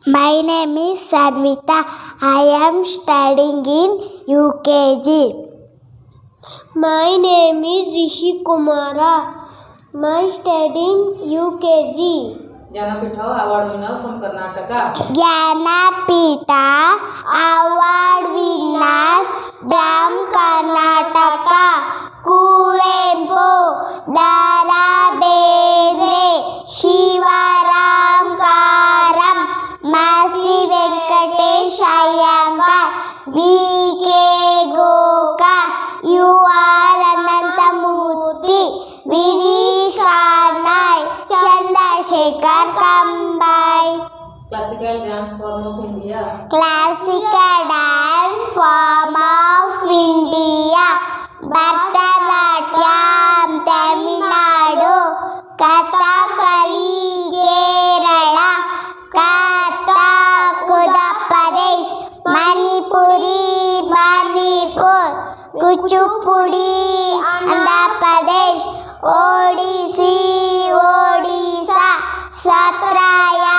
My name is Sarvita. I am studying in UKG. My name is Rishi Kumara. My studying UKG. Jnanapitha award winner from Karnataka. Jnanapitha award winners from Karnataka. Kuvempu, Dara Bendre, Shivaram Karam, Masti Venkatesh Iyengar, V.K. Goka, you are Anantamurthy, Virish Karnai, Chandrasekhar Kambai. Classical dance form of India. Classical dance form of India. Bharatanatyam Tamil Nadu, Kathakali Kerala, Kathak Uttar Pradesh, Manipuri Manipur, Kuchipudi Andhra Pradesh, Odissi Odisha, Satraya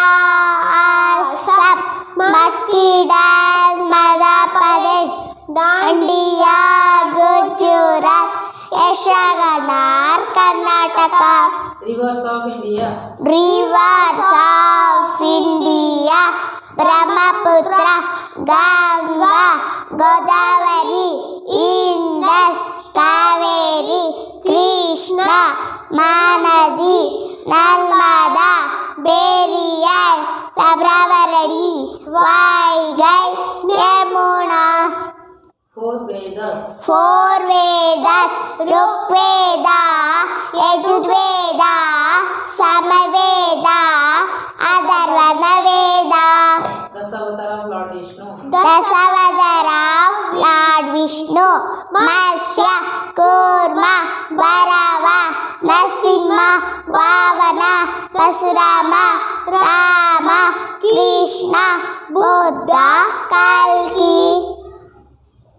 Assam, Matki dance Madhya Pradesh, Dandiya Gujarat, Yashaganar Karnataka. Rivers of India. Rivers of India. Brahmaputra, Ganga, Godavari, Indus, Kaveri, Krishna, Mahanadi, Narmada, Periyar, Sabravaradi, Vaigai, Yamuna. Four Vedas. Four Vedas, Rigveda, Yajurveda, Samaveda, Atharvana Veda. Dasavatara of Lord Vishnu. Dasavatara of Lord Vishnu, Matsya, Kurma, Varava, Nasimha, Vavana, Pasurama, Rama, Krishna, Buddha, Kalki.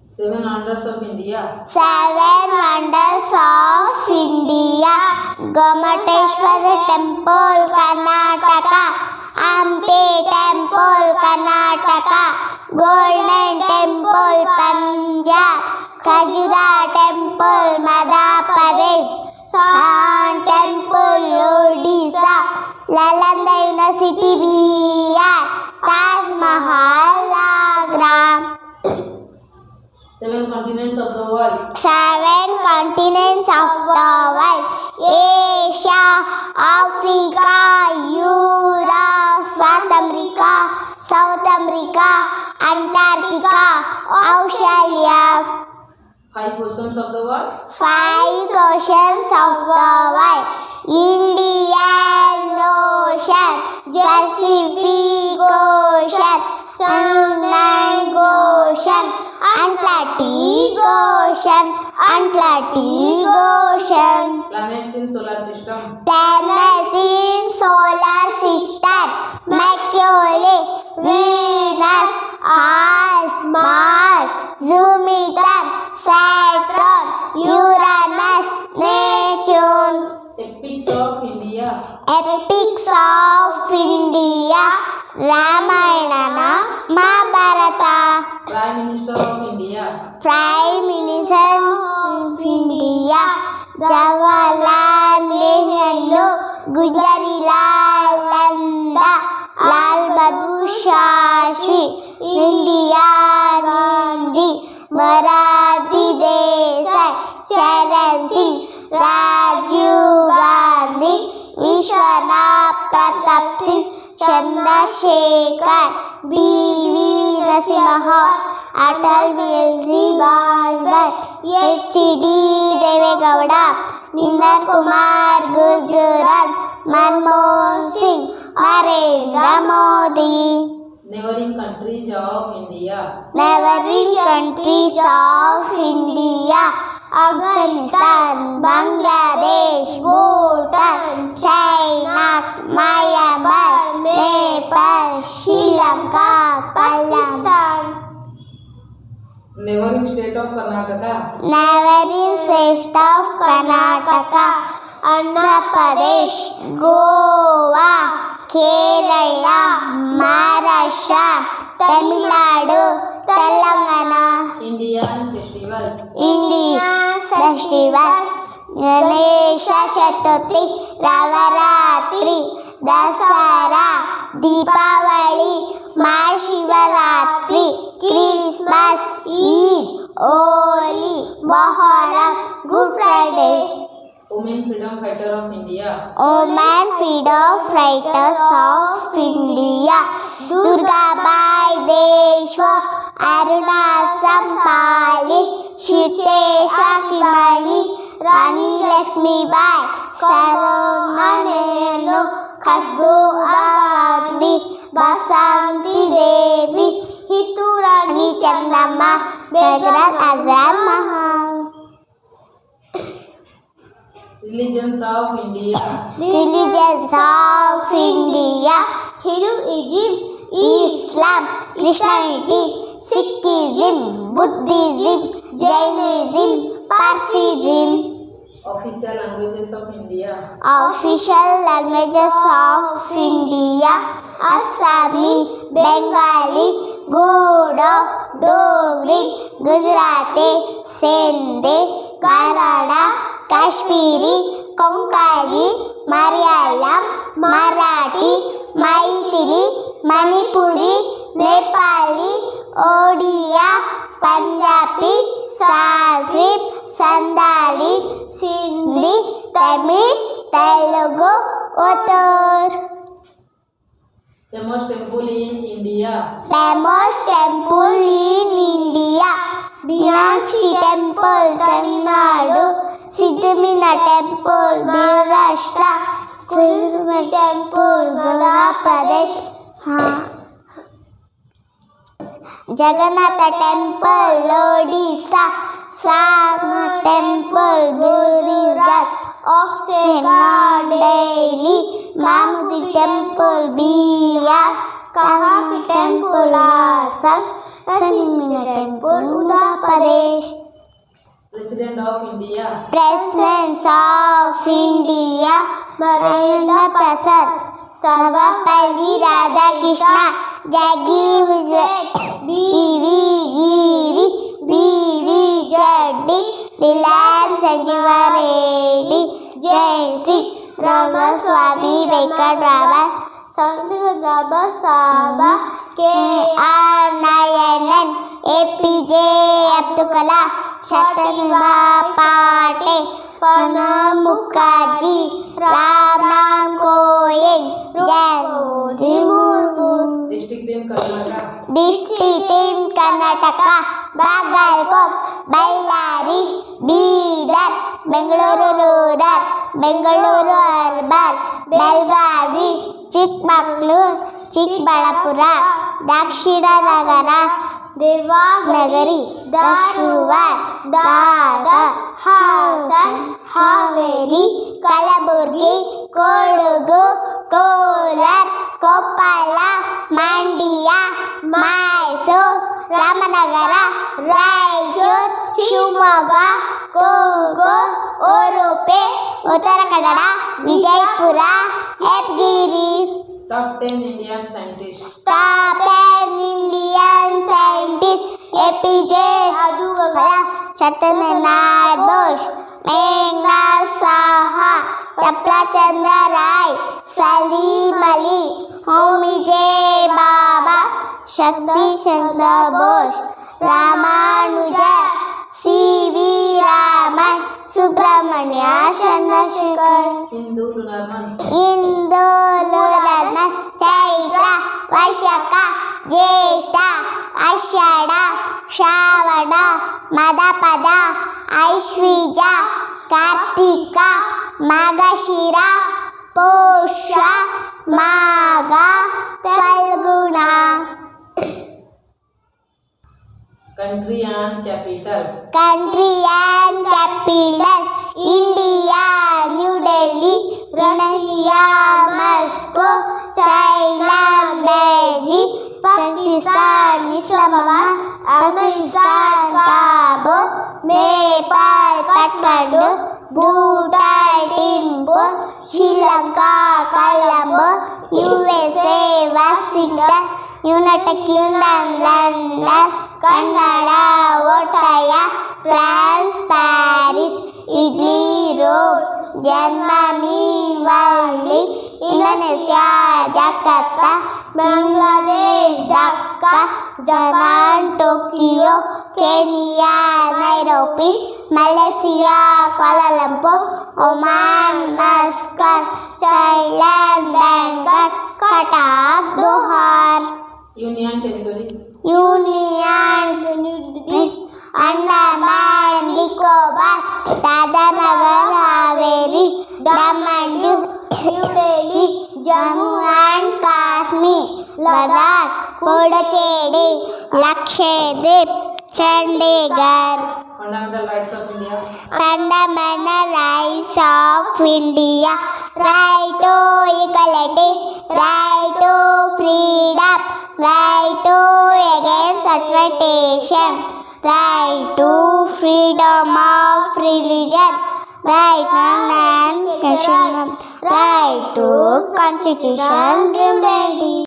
Seven wonders of India. Seven wonders of India. Gomateshwara Temple, Karnataka. Hampi Temple, Karnataka. Golden Temple, Punjab. Khajura Temple, Madhya Pradesh. Sun Temple, Odisha. Nalanda University, Bihar. Taj Mahal, Agra. Seven continents of the world. Seven continents of the world. Asia, Africa, Europe, South America, Antarctica, Australia. Five oceans of the world. Five oceans of the world. Indian Ocean, Pacific Ocean, Sunday Ocean, Atlantic Ocean, Atlantic Ocean. Planets in solar system. Planets in solar system. Mercury, Venus, Earth, Mars, Jupiter, Saturn, Uranus, Neptune. Epics of India. Epics of India. Ramayana, Mahabharata. Prime Minister of India. Prime Minister of India. Jawaharlal Nehru, Gujarilal Nanda, Lal Bahadur Shastri, Indira Gandhi, Morarji Desai, Charan Singh, Rajiv Gandhi, Vishwanath Pratap Singh, Chandrasekhar, B.V. Narasimha, Atal Biharí Vajpayee, H.D. Devegowda, Nitin Kumar Gujral, Manmohan Singh, Narendra Modi. Neighboring countries of India. Neighboring countries of India. Afghanistan, Bangladesh, Bhutan, China, Myanmar, Nepal, Sri Lanka, Pakistan. Neighboring state of Karnataka. Neighboring state of Karnataka. Andhra Pradesh, Goa, Kerala, Maharashtra. Maharashtra, Tamil Nadu, Telangana. Indian festivals. Indian festivals. Ganesh Chaturthi, Navratri, Dasara, Deepavali, Mahashivratri, Christmas, Eid, Holi, Muharram, good Friday. Women freedom fighter of India. Women freedom fighters of India. Durgabai Deshmukh, Aruna Sampali, Shitesha Kimani, Rani Lakshmibai, Sarojini Nehru, Kasturba Gandhi, Basanti Devi, Hitu Rani Chandamma, Begum Azam Mahal. Religions of India. Religions of India. Hinduism, Islam, Christianity, Sikhism, Buddhism, Jainism, Parsiism. Official languages of India. Official languages of India: Assami, Bengali, Bodo, Dogri, Gujarati, Sindhi, Kannada, Kashmiri, Konkani, Malayalam, Marathi, Maithili, Manipuri, Nepali, Odia, Punjabi, Sanskrit, Sandali, Sindhi, Tamil, Telugu, Urdu. Famous temple in India. Famous temple in India: Meenakshi Temple, Tamil Nadu; Siddhamina Temple, Maharashtra; Surma Temple, Madhya Pradesh; Jagannatha Temple, Odisha; Sama Temple, Gujarat; Oxenga Delhi; Mamudi Temple, Bihar; Kahaki Temple, Assam; Salimina Temple, Uttar Pradesh. President of India. Presidents of India: Narendra Prasad, Sarvapalli Radhakrishna, Jagdish B.V. Giri, B.D. Jaddi, Reliance Sanjeeva Reddy, Jai Singh, Ramaswamy Venkataraman, Sandhya Saba, K.R. Nayanan, APJ Abdul Kalam, Shatrughan Patel, Pranab Mukherjee, Ramnath Kovind, Draupadi Murmu. District in Karnataka. District in Karnataka: Bagalkot, Bellary, Bidar, Bengaluru Rural, Bengaluru Urban, Belgavi, Chikmagaluru, Chikballapura, Dakshina Nagara, Devagari, Dharwad, Dadar, Hassan, Haveri, Kalaburgi, Kodugu, Kolar, Koppala, Mandya, Mysore, Ramanagara, Raichur, Shivamogga, Kogo, Udupi, Uttara Kannada, Vijaypura, Yadgiri. Top 10 Indian scientists. Top 10 Indian scientists: APJ Abdul Kalam, Satyendra Bose, Meghnad Saha, Chapla Chandra Rai, Salim Ali, Homi J. Baba, Shakti Chandra Bose, Ramanujan, C.V. Raman, Subramania Chandrasekhar. Hindu lunar months. Hindu lunar months: Chaitra, Vaishakha, Jyeshtha, Ashada, Shravana, Madhapada, Aishwija, Kartika, Margashira, Pusha, Magha, Falguna. Country and capital. Country and capitals: India, New Delhi; Russia, Moscow; China, Beijing; Pakistan, Islamabad; Afghanistan, Kabul; Nepal, Kathmandu; Bhutan, Timbo, Sri Lanka, Colombo, USA, Washington, United Kingdom, London, Canada, Ottawa, France, Paris, Italy, Rome, Germany, Berlin, Indonesia, Jakarta, Bangladesh, Dhaka, Japan, Tokyo, Kenya, Nairobi, Malaysia, Kuala Lumpur, Oman, Muscat, Thailand, Bangkok, Qatar, Doha. Union Territories. Union Territories, Andaman, Nicobar, Dadanagar, Haveri, Daman, Diu, New Delhi, Jammu and Kashmir, Ladakh, Puducherry, Lakshadweep, Chandigarh. Fundamental rights of India. Fundamental rights of India: right to equality, right to freedom, right to against exploitation, right to freedom of religion, right to non-conformity, right to constitutional democracy.